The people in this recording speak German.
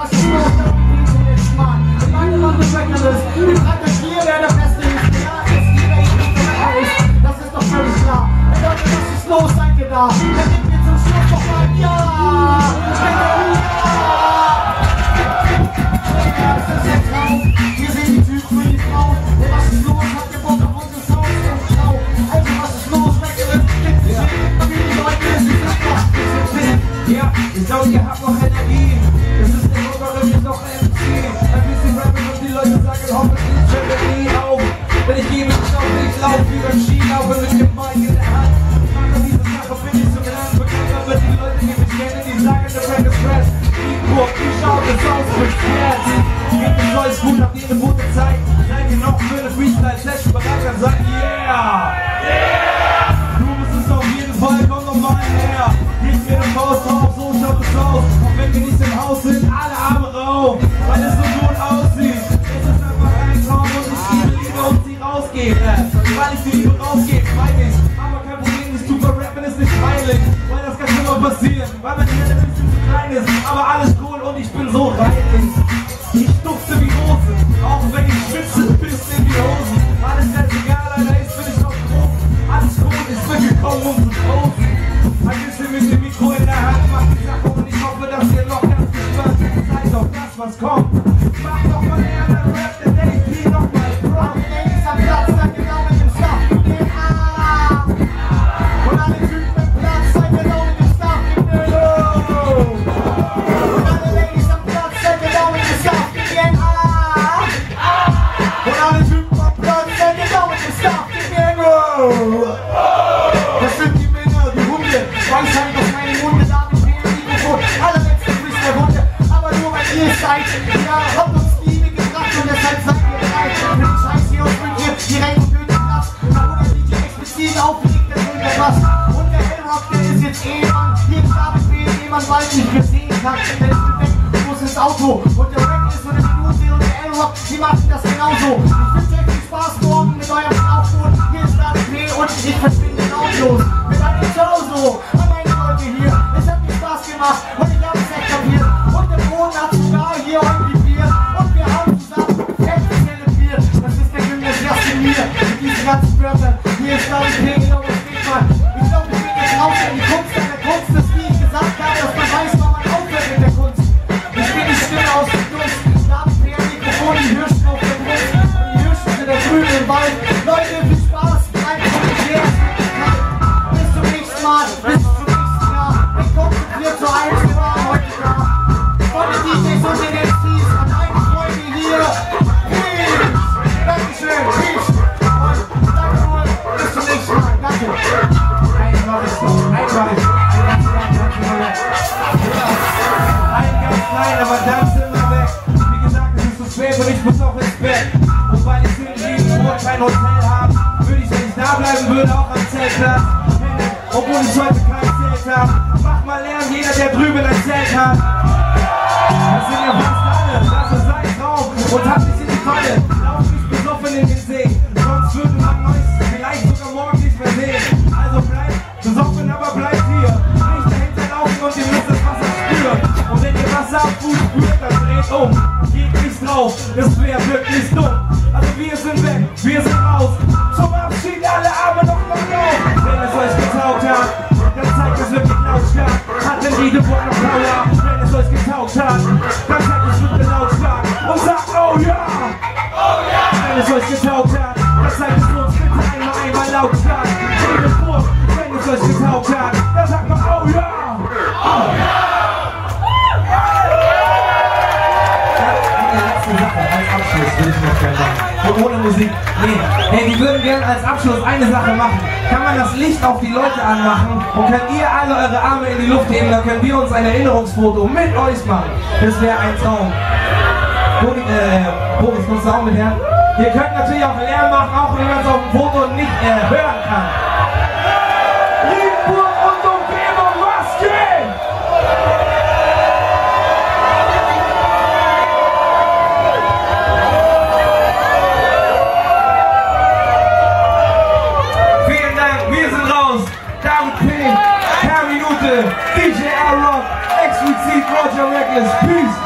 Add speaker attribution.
Speaker 1: was ist los, da bin ich jetzt mal. Und meine Runde Tracker ist, ich frage euch hier, wer der Beste ist. Ja, ist jeder nicht der ist, das ist doch völlig klar. Hey Leute, was ist los, seid ihr da? Dann gebt mir zum Schluss doch mal ja! Hier sind die Typen für die Frau. Hey, was ist los? Habt ihr Bock auf unser Sound? Also, was ist los?
Speaker 2: Ja, ich glaube, ihr habt noch Energie. Das ist der Grund, warum ich noch MC. Ein bisschen rappen und die Leute sagen, hoffentlich fällt mir nie auf. Denn ich gebe nicht auf, ich laufe wie beim Skilaufen mit dem Mic in der Hand. Ich mache diese Sache, bin ich zum Lernen bekannt, aber die Leute, die mich kennen, die sagen, der Track ist fresh. Die schauen es aus mit Herz. Gebt ein neues Gut, habt ihr eine gute Zeit. Seid ihr noch für eine Freestyle-Session bereit, dann sagt yeah! Du musst es auf jeden Fall, komm noch mal her. Gebt mir eine Faust drauf, so schaut es aus. Und wenn wir nicht im Haus sind, alle Arme rauf. Weil es so gut aussieht. Es ist einfach reinkommen und ich gebe Liebe und sie rausgebe. Weil ich sie Liebe rausgebe, meine ich. Aber kein Problem, nicht zu verrappen ist nicht peinlich. Weil das kann schon mal passieren. Weil mein Hirn ein bisschen zu klein ist. Aber alles cool und ich bin so reinlich. Ich stupse wie Rosen. Auch wenn ich schwitze, bis in die Hosen. Alles scheißegal, Alter, ist bin ich noch groß. Alles gut, ich bin gekommen, um zu posen. Ein bisschen mit dem Mikro in der Hand, macht die Sache und ich hoffe, dass ihr noch ganz gespannt seid auf das, was kommt. Macht doch mal eher den Rap, der Daily noch mal Bro.
Speaker 1: Ladies am Platz, dann genau mit dem Stuff. Und alle Typen im Platz, seid genau mit dem Stuff. Und alle Ladies am Platz, seid genau mit dem Stuff. Und alle Typen am Platz, seid genau mit dem Stuff. Das sind die Männer, die Hunde. Weisheit auf meine Munde, da hab ich mir ein Mikrofon. Allerletzte Freestyle-Runde, aber nur weil ihr seid. Ja, habt uns Liebe gebracht und deshalb seid ihr bereit. Für den Scheiß hier und mit dir direkt und Königsglas. Da wurde DJ explizit aufgelegt, der will der was. Und der L-Rock, der ist jetzt Ehemann. Hier im Stabefehl, den man bald nicht mehr sehen kann. Der ist weg, muss ins Auto. Und der Rack ist so eine Minute und der L-Rock, die machen das genauso. Ich wünsche euch viel Spaß morgen mit eurem Aufboot. Hier ist Stabefehl und ich verschwinde lautlos. Mit einem Ciao so. Und meine Leute hier, es hat mir Spaß gemacht und ich hab's echt kapiert. Und der Boden hat sogar hier irgendwie Bier. Und wir haben zusammen echt zelebriert. Das ist der Gymnasiast in mir. Mit diesen ganzen Wörtern. Hier ist Stabefehl, genau das steht mal. Ich glaube, ich bin jetzt raus in die Kunst. An der Kunst ist, wie ich gesagt habe, dass man weiß, wann man aufhört mit der Kunst. Ich bin die Stimme aus dem Dunst. Stabefehl, Mikrofon, die Hirschen auf der Brust. Und die Hirschen sind der drüben im Wald. Leute, viel Spaß. Bleibt konzentriert. Bis zum nächsten Mal. Bis zum nächsten Jahr. Ich konzentriert zu einem. Wir waren heute da. Von den DJs und den MCs an meine Freunde hier. Peace. Dankeschön. Peace. Und danke wohl. Bis zum nächsten Mal. Danke.
Speaker 2: Ein ganz klein, aber dann sind wir weg. Wie gesagt, es ist zu spät und ich muss auch ins Bett. Und weil ich in 7 Uhr kein Hotel habe, würde ich, wenn ich da bleiben würde, auch am Zeltplatz. Obwohl ich heute kein Zelt habe. Mach mal Lärm, jeder, der drüben ein Zelt hat. Das sind ja fast alle, das ist sein Traum. Und habt nicht in die Falle, lauf nicht besoffen in den See. Sonst würde man euch vielleicht sogar morgen nicht mehr sehen. Also bleibt besoffen, aber bleibt hier. Nicht dahinter laufen und ihr müsst das Wasser spüren. Und wenn ihr Wasser am Fuß spürt, dann dreht um. Geht nicht drauf, das wäre wirklich dumm. Also wir sind weg, wir sind raus. Zum Abschied alle Arme noch mal rauf. Wenn es euch getaugt hat, dann zeigt es wirklich lautstark. Hat denn jede Wort noch Power? Wenn es euch getaugt hat, dann zeigt es wirklich lautstark. Und sagt oh ja! Oh ja! Wenn es euch getaugt hat, dann zeigt es uns bitte einmal lautstark. Jede Wort, wenn es euch getaugt hat, dann sagt man oh ja! Oh ja! Und ohne Musik, nee. Hey, wir würden gerne als Abschluss eine Sache machen. Kann man das Licht auf die Leute anmachen und könnt ihr alle eure Arme in die Luft heben, dann können wir uns ein Erinnerungsfoto mit euch machen. Das wäre ein Traum. Boris, kommst du auch mit her? Ihr könnt natürlich auch Lärm machen, auch wenn man es auf dem Foto nicht hören kann. Riedenburg und Umgebung, was geht? Vielen Dank, wir sind raus. David P, per Minute, DJ L-Rock, explizit Roger Reckless. Peace.